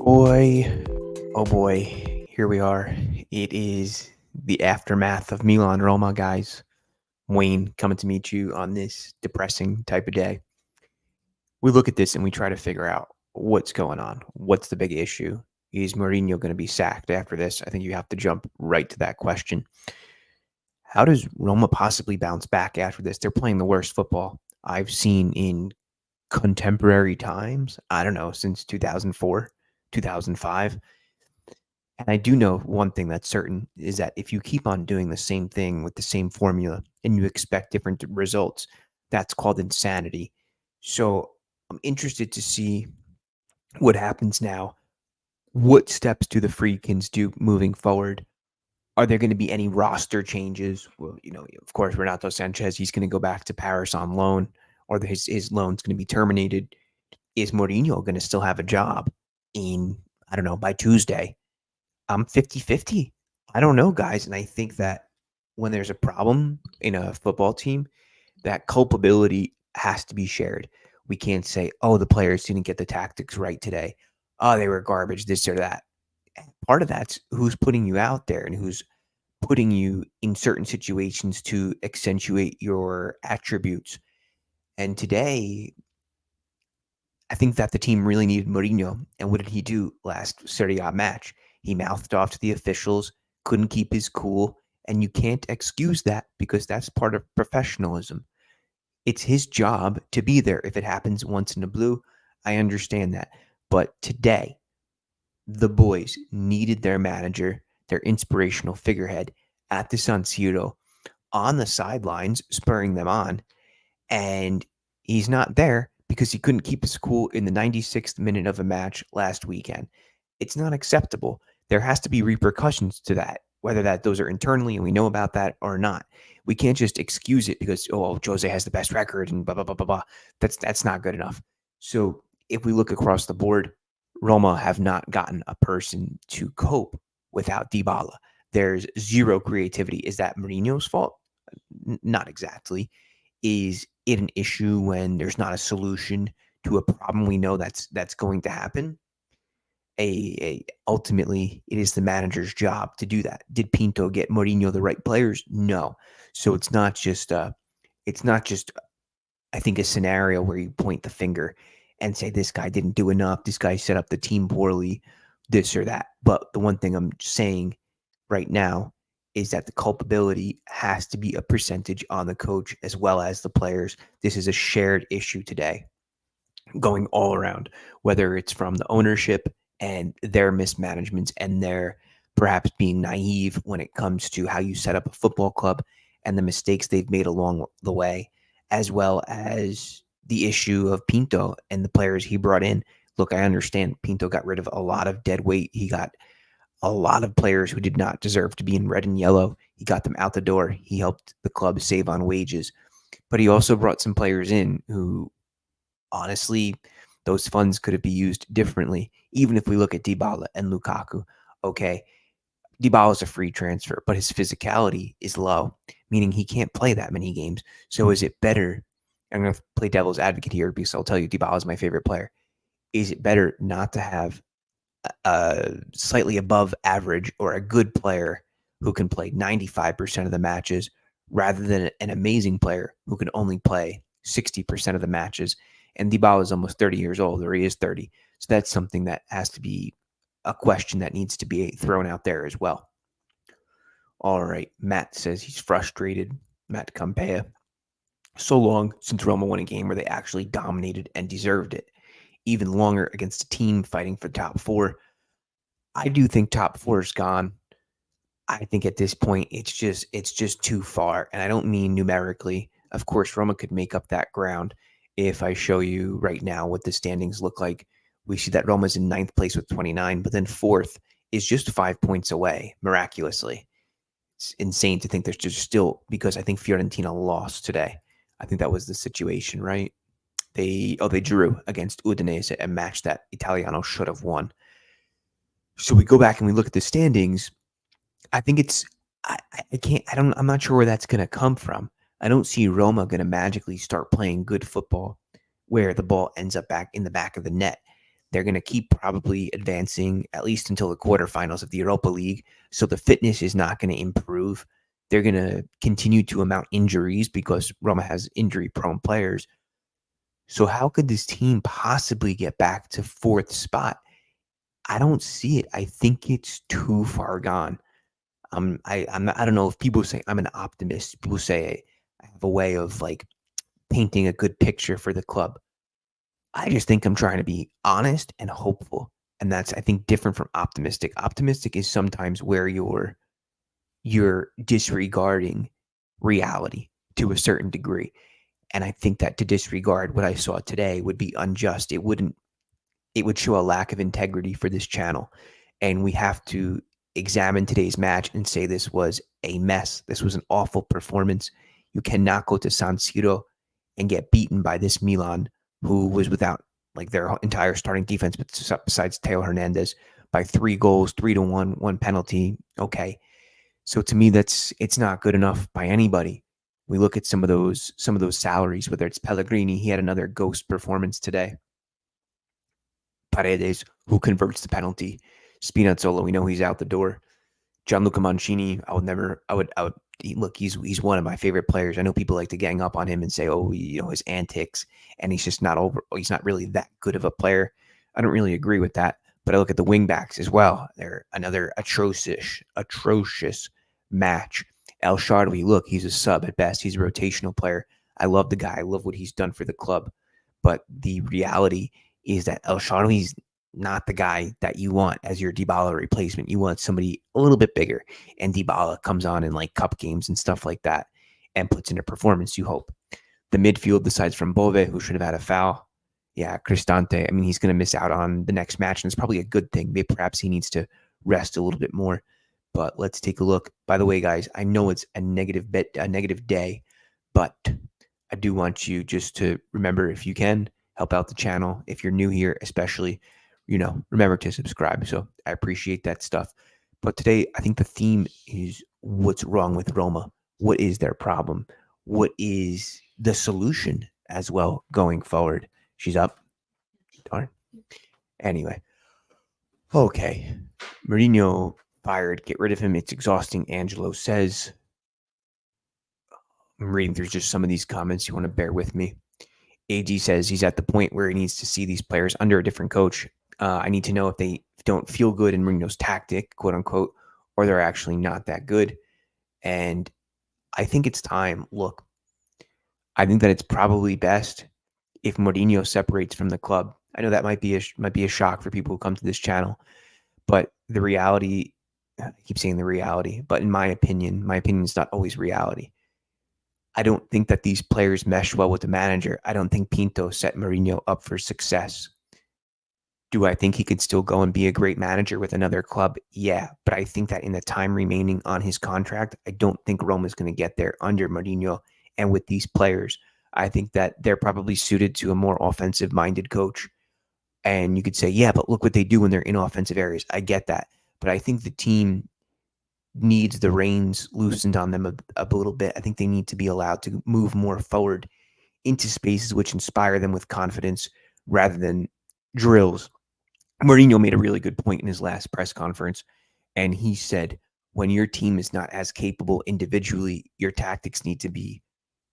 Boy, oh boy, here we are. It is the aftermath of Milan Roma, guys. Wayne coming to meet you on this depressing type of day. We look at this and we try to figure out what's going on. What's the big issue? Is Mourinho going to be sacked after this? I think you have to jump right to that question. How does Roma possibly bounce back after this? They're playing the worst football I've seen in contemporary times. I don't know, since 2004, 2005. And I do know one thing that's certain is that if you keep on doing the same thing with the same formula and you expect different results, that's called insanity. So I'm interested to see what happens now. What steps do the Freakins do moving forward? Are there going to be any roster changes? Well, of course, Renato Sanchez, he's going to go back to Paris on loan, or his loan's going to be terminated. Is Mourinho going to still have a job I don't know, by Tuesday? I'm 50-50. I don't know, guys. And I think that when there's a problem in a football team, that culpability has to be shared. We can't say, oh, the players didn't get the tactics right today. Oh, they were garbage, this or that. Part of that's who's putting you out there and who's putting you in certain situations to accentuate your attributes. And today, I think that the team really needed Mourinho. And what did he do last Serie A match? He mouthed off to the officials, couldn't keep his cool, and you can't excuse that because that's part of professionalism. It's his job to be there. If it happens once in a blue, I understand that. But today, the boys needed their manager, their inspirational figurehead at the San Siro on the sidelines, spurring them on. And he's not there because he couldn't keep his cool in the 96th minute of a match last weekend. It's not acceptable. There has to be repercussions to that, whether those are internally and we know about that or not. We can't just excuse it because Jose has the best record and blah blah blah blah blah. That's not good enough. So if we look across the board, Roma have not gotten a person to cope without Dybala. There's zero creativity. Is that Mourinho's fault? Not exactly. Is it an issue when there's not a solution to a problem we know that's going to happen? Ultimately, it is the manager's job to do that. Did Pinto get Mourinho the right players? No. So it's not just I think a scenario where you point the finger and say this guy didn't do enough, this guy set up the team poorly, this or that. But the one thing I'm saying right now is that the culpability has to be a percentage on the coach as well as the players. This is a shared issue today going all around, whether it's from the ownership and their mismanagements and their perhaps being naive when it comes to how you set up a football club and the mistakes they've made along the way, as well as the issue of Pinto and the players he brought in. Look, I understand Pinto got rid of a lot of dead weight. He got a lot of players who did not deserve to be in red and yellow. He got them out the door. He helped the club save on wages. But he also brought some players in who, honestly, those funds could have been used differently. Even if we look at Dybala and Lukaku, okay, Dybala is a free transfer, but his physicality is low, meaning he can't play that many games. So is it better? I'm going to play devil's advocate here because I'll tell you Dybala is my favorite player. Is it better not to have a slightly above average or a good player who can play 95% of the matches rather than an amazing player who can only play 60% of the matches? And Dybala is almost 30 years old, or he is 30. So that's something that has to be a question that needs to be thrown out there as well. All right. Matt says he's frustrated. Matt Campea. So long since Roma won a game where they actually dominated and deserved it. Even longer against a team fighting for top four. I do think top four is gone. I think at this point it's just too far. And I don't mean numerically. Of course, Roma could make up that ground. If I show you right now what the standings look like, we see that Roma's in ninth place with 29, but then fourth is just 5 points away, miraculously. It's insane to think there's just still, because I think Fiorentina lost today. I think that was the situation, right? They drew against Udinese, a match that Italiano should have won. So we go back and we look at the standings. I think I'm not sure where that's going to come from. I don't see Roma going to magically start playing good football where the ball ends up back in the back of the net. They're going to keep probably advancing at least until the quarterfinals of the Europa League. So the fitness is not going to improve. They're going to continue to amount injuries because Roma has injury-prone players. So how could this team possibly get back to fourth spot? I don't see it. I think it's too far gone. I don't know if people say I'm an optimist. People say I have a way of like painting a good picture for the club. I just think I'm trying to be honest and hopeful. And that's, I think, different from optimistic. Optimistic is sometimes where you're disregarding reality to a certain degree. And I think that to disregard what I saw today would be unjust. It would show a lack of integrity for this channel. And we have to examine today's match and say this was a mess. This was an awful performance. You cannot go to San Siro and get beaten by this Milan, who was without like their entire starting defense, besides Teo Hernandez, by 3 goals, 3-1, one penalty. Okay. So to me, it's not good enough by anybody. We look at some of those salaries, whether it's Pellegrini, he had another ghost performance today. Paredes, who converts the penalty. Spinazzola, we know he's out the door. Gianluca Mancini, look, he's one of my favorite players. I know people like to gang up on him and say, oh, his antics, and he's just not he's not really that good of a player. I don't really agree with that. But I look at the wingbacks as well. They're another atrocious match. El Shaarawy, look, he's a sub at best. He's a rotational player. I love the guy. I love what he's done for the club. But the reality is that El Shaarawy's not the guy that you want as your Dybala replacement. You want somebody a little bit bigger. And Dybala comes on in like cup games and stuff like that and puts in a performance, you hope. The midfield, besides from Bove, who should have had a foul. Yeah, Cristante, I mean, he's going to miss out on the next match, and it's probably a good thing. Maybe perhaps he needs to rest a little bit more. But let's take a look. By the way, guys, I know it's a negative day, but I do want you just to remember, if you can, help out the channel. If you're new here, especially, remember to subscribe. So I appreciate that stuff. But today, I think the theme is what's wrong with Roma. What is their problem? What is the solution as well going forward? She's up. Darn. Anyway. Okay. Mourinho fired. Get rid of him. It's exhausting, Angelo says. I'm reading through just some of these comments. You want to bear with me. AG says he's at the point where he needs to see these players under a different coach. I need to know if they don't feel good in Mourinho's tactic, quote unquote, or they're actually not that good. And I think it's time. Look, I think that it's probably best if Mourinho separates from the club. I know that might be a shock for people who come to this channel, but the reality, I keep saying the reality, but in my opinion is not always reality. I don't think that these players mesh well with the manager. I don't think Pinto set Mourinho up for success. Do I think he could still go and be a great manager with another club? Yeah, but I think that in the time remaining on his contract, I don't think Roma is going to get there under Mourinho and with these players. I think that they're probably suited to a more offensive-minded coach. And you could say, yeah, but look what they do when they're in offensive areas. I get that. But I think the team needs the reins loosened on them a little bit. I think they need to be allowed to move more forward into spaces which inspire them with confidence rather than drills. Mourinho made a really good point in his last press conference, and he said, when your team is not as capable individually, your tactics need to be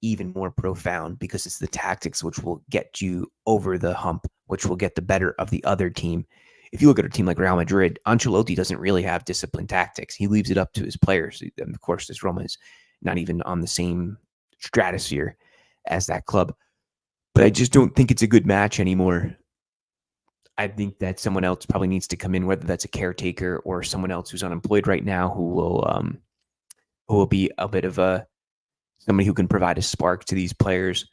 even more profound, because it's the tactics which will get you over the hump, which will get the better of the other team. If you look at a team like Real Madrid, Ancelotti doesn't really have disciplined tactics. He leaves it up to his players. And of course, this Roma is not even on the same stratosphere as that club. But I just don't think it's a good match anymore. I think that someone else probably needs to come in, whether that's a caretaker or someone else who's unemployed right now, who will be a bit of somebody who can provide a spark to these players.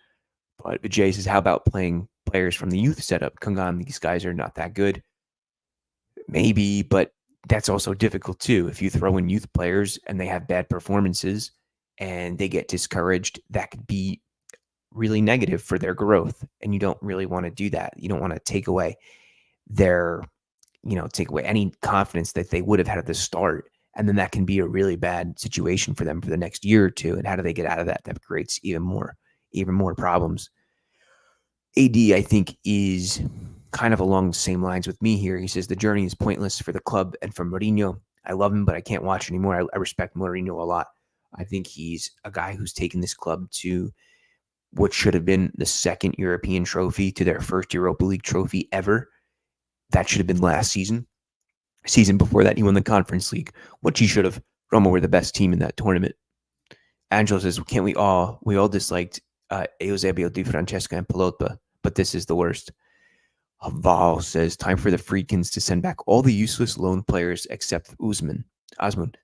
But Vijay says, how about playing players from the youth setup? Kungan, these guys are not that good. Maybe, but that's also difficult too. If you throw in youth players and they have bad performances and they get discouraged, that could be really negative for their growth. And you don't really want to do that. You don't want to take away any confidence that they would have had at the start. And then that can be a really bad situation for them for the next year or two. And how do they get out of that? That creates even more problems. AD, I think, is kind of along the same lines with me here. He says the journey is pointless for the club and for Mourinho. I love him, but I can't watch anymore. I respect Mourinho a lot. I think he's a guy who's taken this club to what should have been the second European trophy to their first Europa League trophy ever. That should have been last season. Season before that, he won the Conference League, which he should have. Roma were the best team in that tournament. Angelo says, "Can't we all disliked Eusebio Di Francesca and Pelota, but this is the worst." Val says, "Time for the Friedkins to send back all the useless loan players except Osmund,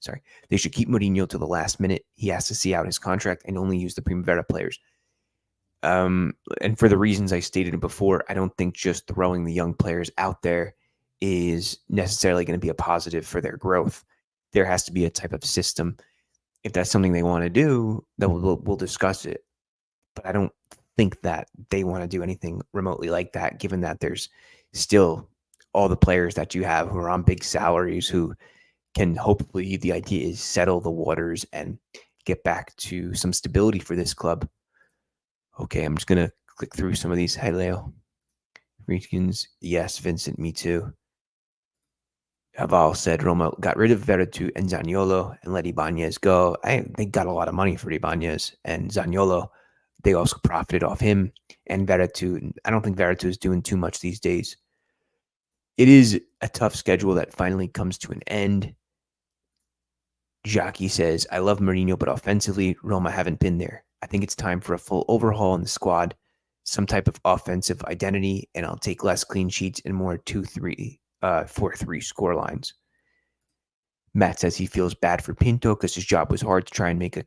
sorry. They should keep Mourinho to the last minute. He has to see out his contract and only use the Primavera players." And for the reasons I stated before, I don't think just throwing the young players out there is necessarily going to be a positive for their growth. There has to be a type of system. If that's something they want to do, then we'll discuss it. But I don't think that they want to do anything remotely like that, given that there's still all the players that you have who are on big salaries who can hopefully, the idea is settle the waters and get back to some stability for this club. Okay, I'm just going to click through some of these. Hi, Leo. Friedkins. Yes, Vincent, me too. Aval said Roma got rid of Veretout and Zaniolo and let Ibanez go. They got a lot of money for Ibanez and Zaniolo. They also profited off him and Veretout. I don't think Veretout is doing too much these days. It is a tough schedule that finally comes to an end. Jackie says, I love Mourinho, but offensively, Roma haven't been there. I think it's time for a full overhaul in the squad, some type of offensive identity, and I'll take less clean sheets and more 2-3, 4-3 score lines. Matt says he feels bad for Pinto because his job was hard to try and make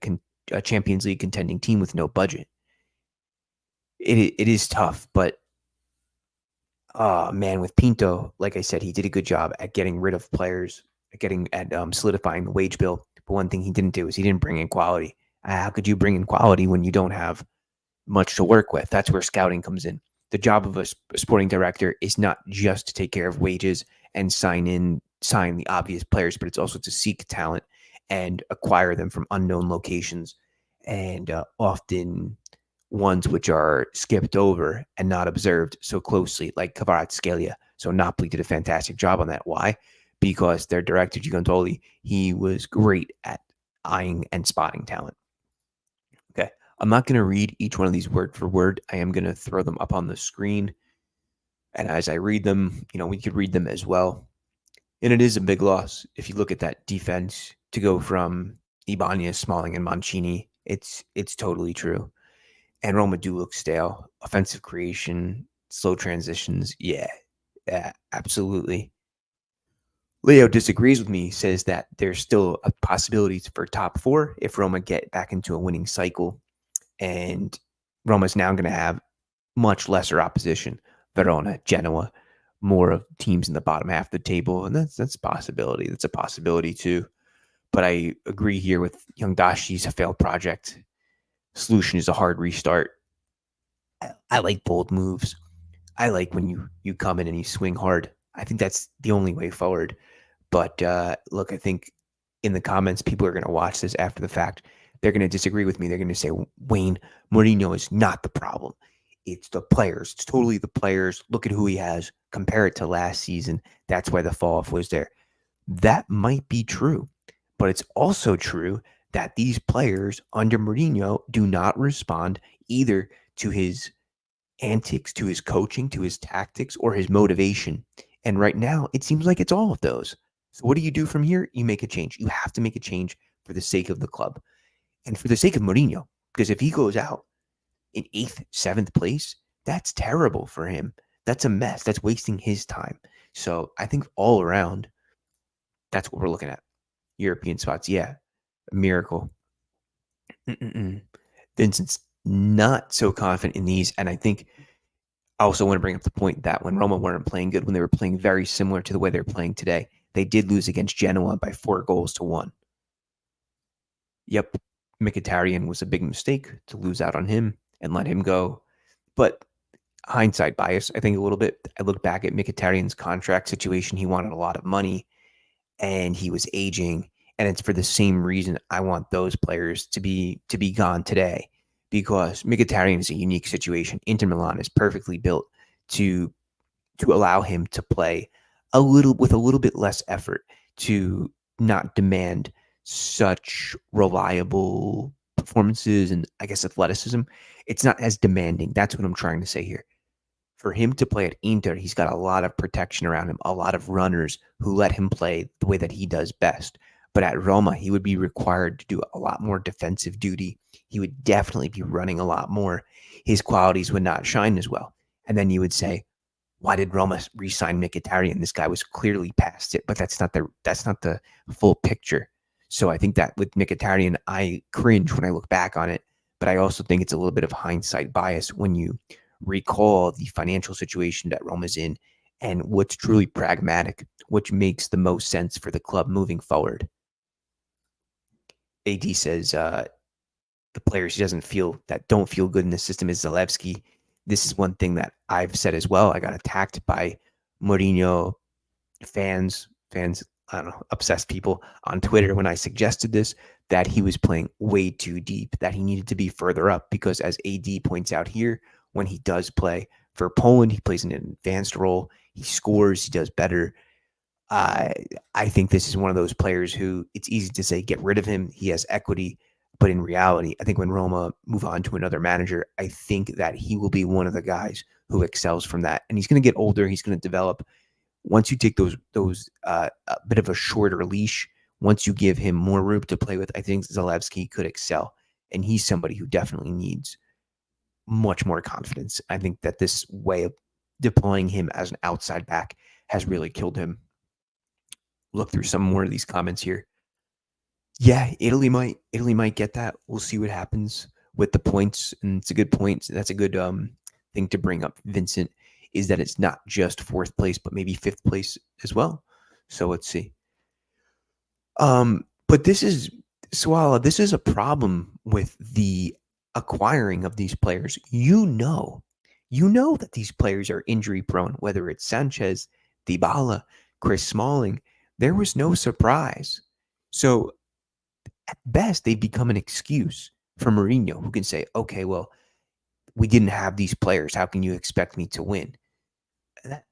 a Champions League contending team with no budget. It is tough, but man, with Pinto, like I said, he did a good job at getting rid of players, at solidifying the wage bill. But one thing he didn't do is he didn't bring in quality. How could you bring in quality when you don't have much to work with? That's where scouting comes in. The job of a sporting director is not just to take care of wages and sign the obvious players, but it's also to seek talent and acquire them from unknown locations and often ones which are skipped over and not observed so closely, like Kvaratskhelia. So Napoli did a fantastic job on that. Why? Because their director, Gigantoli, he was great at eyeing and spotting talent. Okay, I'm not going to read each one of these word for word. I am going to throw them up on the screen. And as I read them, we could read them as well. And it is a big loss. If you look at that defense to go from Ibanez, Smalling, and Mancini, it's totally true. And Roma do look stale. Offensive creation, slow transitions. Yeah, absolutely. Leo disagrees with me, says that there's still a possibility for top four if Roma get back into a winning cycle. And Roma's now going to have much lesser opposition. Verona, Genoa, more of teams in the bottom half of the table. And that's a possibility. That's a possibility too. But I agree here with Young Dashi's a failed project. Solution is a hard restart. I like bold moves. I like when you come in and you swing hard. I think that's the only way forward. But look, I think in the comments, people are going to watch this after the fact. They're going to disagree with me. They're going to say, Wayne, Mourinho is not the problem. It's the players. It's totally the players. Look at who he has. Compare it to last season. That's why the fall off was there. That might be true. But it's also true that these players under Mourinho do not respond either to his antics, to his coaching, to his tactics, or his motivation. And right now, it seems like it's all of those. So what do you do from here? You make a change. You have to make a change for the sake of the club and for the sake of Mourinho. Because if he goes out in 8th, 7th place, that's terrible for him. That's a mess. That's wasting his time. So I think all around, that's what we're looking at. European spots. Yeah. A miracle. Vincent's not so confident in these. And I think I also want to bring up the point that when Roma weren't playing good, when they were playing very similar to the way they're playing today, they did lose against Genoa by 4-1. Yep, Mkhitaryan was a big mistake to lose out on him and let him go. But hindsight bias, I think a little bit. I look back at Mkhitaryan's contract situation. He wanted a lot of money and he was aging. And it's for the same reason I want those players to be gone today. Because Mkhitaryan is a unique situation. Inter Milan is perfectly built to to allow him to play a little bit less effort, to not demand such reliable performances and I guess athleticism. It's not as demanding. That's what I'm trying to say here. For him to play at Inter, he's got a lot of protection around him, a lot of runners who let him play the way that he does best. But at Roma, he would be required to do a lot more defensive duty. He would definitely be running a lot more. His qualities would not shine as well. And then you would say, why did Roma re-sign Mkhitaryan? This guy was clearly past it, but that's not the full picture. So I think that with Mkhitaryan, I cringe when I look back on it, but I also think it's a little bit of hindsight bias when you recall the financial situation that Roma's in and what's truly pragmatic, which makes the most sense for the club moving forward. AD says the players he doesn't feel that don't feel good in the system is Zalewski. This is one thing that I've said as well. I got attacked by Mourinho fans, I don't know, obsessed people on Twitter when I suggested this, that he was playing way too deep, that he needed to be further up because as AD points out here, when he does play for Poland, he plays in an advanced role. He scores, he does better. I think this is one of those players who it's easy to say, get rid of him. He has equity. But in reality, I think when Roma move on to another manager, I think that he will be one of the guys who excels from that. And he's going to get older. He's going to develop. Once you take those a bit of a shorter leash, once you give him more room to play with, I think Zalewski could excel. And he's somebody who definitely needs much more confidence. I think that this way of deploying him as an outside back has really killed him. Look through some more of these comments here. Yeah, Italy might get that. We'll see what happens with the points, and it's a good point. That's a good thing to bring up, Vincent, is that it's not just fourth place, but maybe fifth place as well. So let's see. But this is Swala. This is a problem with the acquiring of these players. You know that these players are injury prone. Whether it's Sanchez, Dybala, Chris Smalling, there was no surprise. So at best, they become an excuse for Mourinho, who can say, okay, well, we didn't have these players. How can you expect me to win? That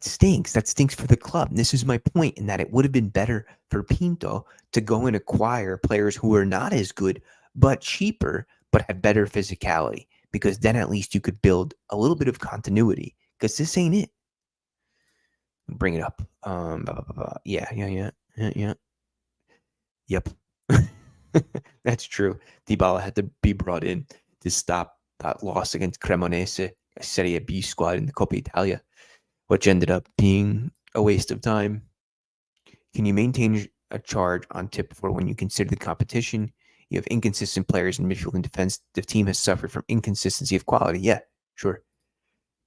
stinks. That stinks for the club. And this is my point in that it would have been better for Pinto to go and acquire players who are not as good, but cheaper, but have better physicality, because then at least you could build a little bit of continuity, because this ain't it. Bring it up. Yeah. Yep. That's true. Dybala had to be brought in to stop that loss against Cremonese, a Serie B squad in the Coppa Italia, which ended up being a waste of time. Can you maintain a charge on tip for when you consider the competition? You have inconsistent players in midfield and defense. The team has suffered from inconsistency of quality. Yeah, sure.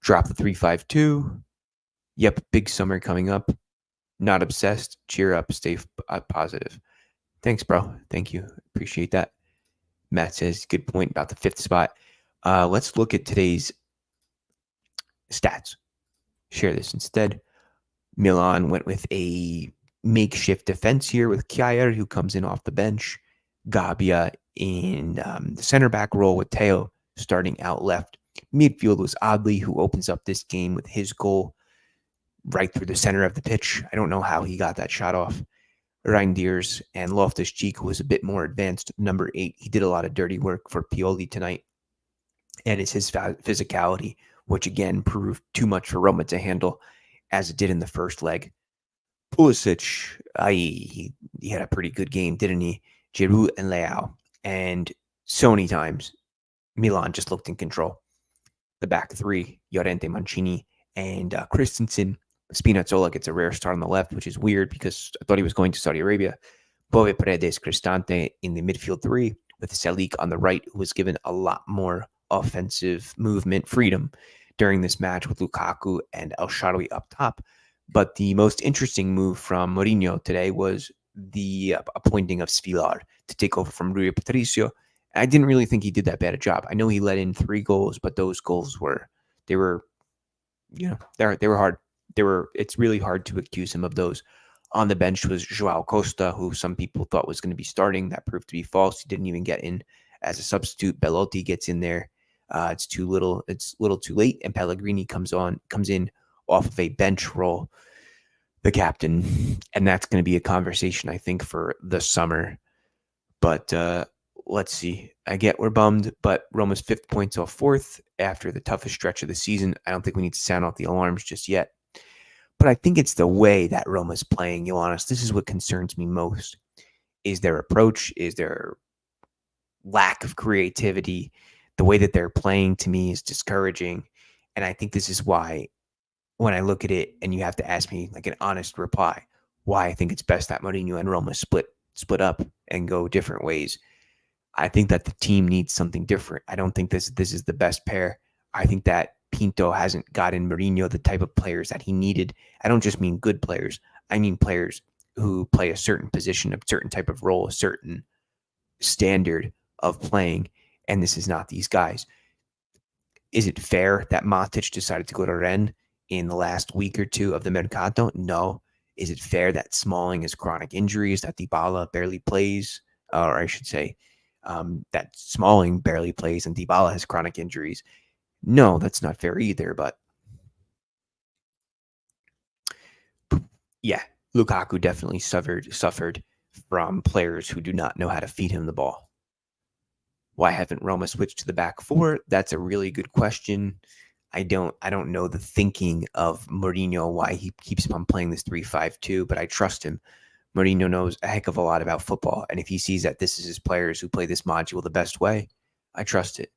Drop the 3-5-2. Yep, big summer coming up. Not obsessed. Cheer up. Stay positive. Thanks, bro. Thank you. Appreciate that. Matt says, good point about the fifth spot. Let's look at today's stats. Share this instead. Milan went with a makeshift defense here with Kjaer, who comes in off the bench. Gabbia in the center back role with Teo starting out left. Midfield was Adli, who opens up this game with his goal right through the center of the pitch. I don't know how he got that shot off. Reinders and Loftus-Cheek, who was a bit more advanced, number 8. He did a lot of dirty work for Pioli tonight. And it's his physicality, which again proved too much for Roma to handle, as it did in the first leg. Pulisic, he had a pretty good game, didn't he? Giroud and Leao. And so many times, Milan just looked in control. The back three, Llorente, Mancini, and Christensen. Spinazzola gets a rare start on the left, which is weird because I thought he was going to Saudi Arabia. Bove, Paredes, Cristante in the midfield three, with Salik on the right, who was given a lot more offensive movement freedom during this match with Lukaku and El Shaarawy up top. But the most interesting move from Mourinho today was the appointing of Svilar to take over from Rui Patricio. I didn't really think he did that bad a job. I know he let in 3 goals, but those goals were hard. It's really hard to accuse him of those. On the bench was Joao Costa, who some people thought was going to be starting. That proved to be false. He didn't even get in as a substitute. Belotti gets in there. It's a little too late, and Pellegrini comes in off of a bench role, the captain. And that's going to be a conversation, I think, for the summer. But let's see. I get we're bummed, but Roma's 5 points off fourth after the toughest stretch of the season. I don't think we need to sound off the alarms just yet. But I think it's the way that Roma's playing, Ioannis. This is what concerns me most. Is their approach? Is their lack of creativity? The way that they're playing to me is discouraging. And I think this is why when I look at it and you have to ask me like an honest reply, why I think it's best that Mourinho and Roma split up and go different ways. I think that the team needs something different. I don't think this is the best pair. I think that Pinto hasn't gotten Mourinho the type of players that he needed. I don't just mean good players. I mean players who play a certain position, a certain type of role, a certain standard of playing. And this is not these guys. Is it fair that Matic decided to go to Rennes in the last week or two of the Mercato? No. Is it fair that Smalling has chronic injuries, that Dybala barely plays, or I should say that Smalling barely plays and Dybala has chronic injuries? No, that's not fair either. But yeah, Lukaku definitely suffered from players who do not know how to feed him the ball. Why haven't Roma switched to the back four? That's a really good question. I don't know the thinking of Mourinho, why he keeps on playing this 3-5-2, but I trust him. Mourinho knows a heck of a lot about football, and if he sees that this is his players who play this module the best way, I trust it.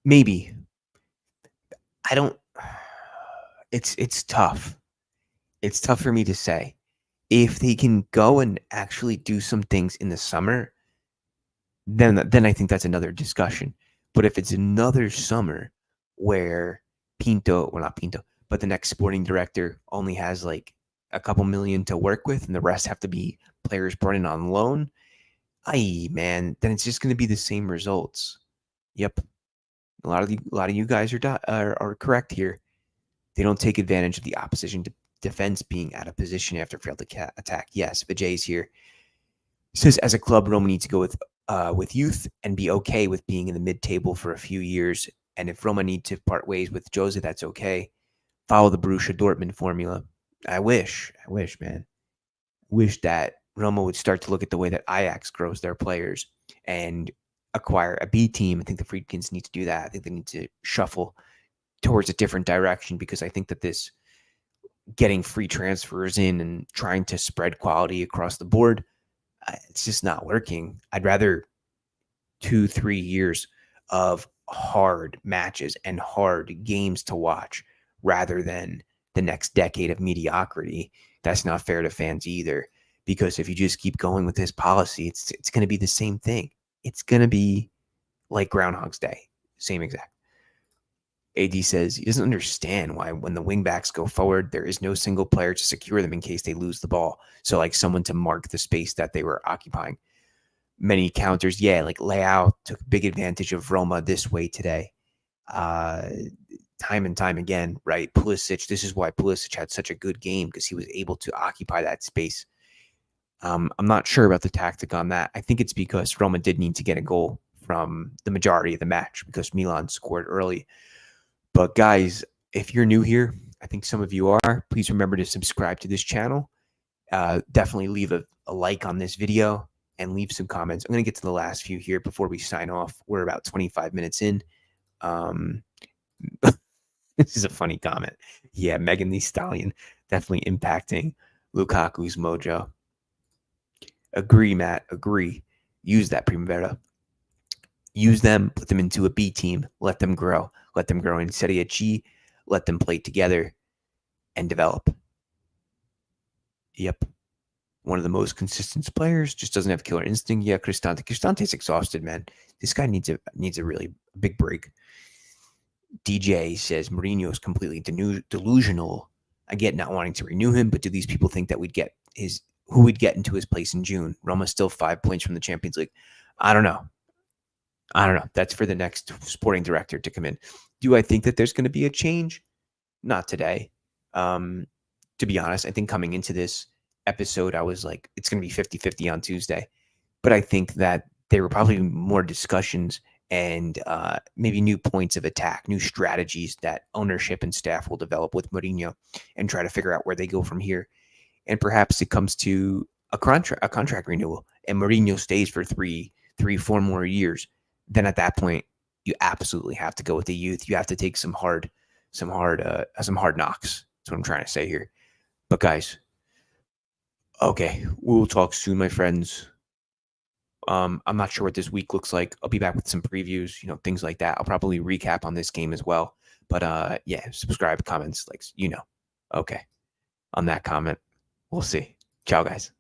Maybe. I don't. It's tough. It's tough for me to say. If they can go and actually do some things in the summer, then I think that's another discussion. But if it's another summer where not Pinto, but the next sporting director only has like a couple million to work with and the rest have to be players brought in on loan, man, then it's just going to be the same results. Yep. A lot of you guys are correct here. They don't take advantage of the opposition defense being out of position after failed attack. Yes, Vijay's here. He says, as a club, Roma needs to go with youth and be okay with being in the mid-table for a few years. And if Roma need to part ways with Jose, that's okay. Follow the Borussia Dortmund formula. I wish, man. Wish that Roma would start to look at the way that Ajax grows their players and acquire a B team. I think the Friedkins need to do that. I think they need to shuffle towards a different direction because I think that this getting free transfers in and trying to spread quality across the board, it's just not working. I'd rather 2-3 years of hard matches and hard games to watch rather than the next decade of mediocrity. That's not fair to fans either, because if you just keep going with this policy, it's going to be the same thing. It's going to be like Groundhog's Day, same exact. AD says he doesn't understand why when the wingbacks go forward, there is no single player to secure them in case they lose the ball. So like someone to mark the space that they were occupying. Many counters, yeah, like Leao took big advantage of Roma this way today. Time and time again, right? Pulisic, this is why Pulisic had such a good game because he was able to occupy that space. I'm not sure about the tactic on that. I think it's because Roma did need to get a goal from the majority of the match because Milan scored early. But guys, if you're new here, I think some of you are, please remember to subscribe to this channel. Definitely leave a like on this video and leave some comments. I'm going to get to the last few here before we sign off. We're about 25 minutes in. This is a funny comment. Yeah, Megan Thee Stallion definitely impacting Lukaku's mojo. Agree, Matt. Agree. Use that Primavera. Use them, put them into a B team, let them grow. Let them grow in Serie G, let them play together and develop. Yep. One of the most consistent players, just doesn't have killer instinct. Yeah, Cristante. Cristante's exhausted, man. This guy needs a really big break. DJ says Mourinho is completely delusional. I get not wanting to renew him, but do these people think that who we'd get into his place in June? Roma's still 5 points from the Champions League. I don't know. That's for the next sporting director to come in. Do I think that there's going to be a change? Not today. To be honest, I think coming into this episode, I was like, it's going to be 50-50 on Tuesday. But I think that there were probably more discussions and maybe new points of attack, new strategies that ownership and staff will develop with Mourinho and try to figure out where they go from here. And perhaps it comes to a contract renewal and Mourinho stays for 4 more years. Then at that point, you absolutely have to go with the youth. You have to take some hard knocks. That's what I'm trying to say here. But guys, okay, we'll talk soon, my friends. I'm not sure what this week looks like. I'll be back with some previews, things like that. I'll probably recap on this game as well. But yeah, subscribe, comments, likes, Okay. On that comment, we'll see. Ciao, guys.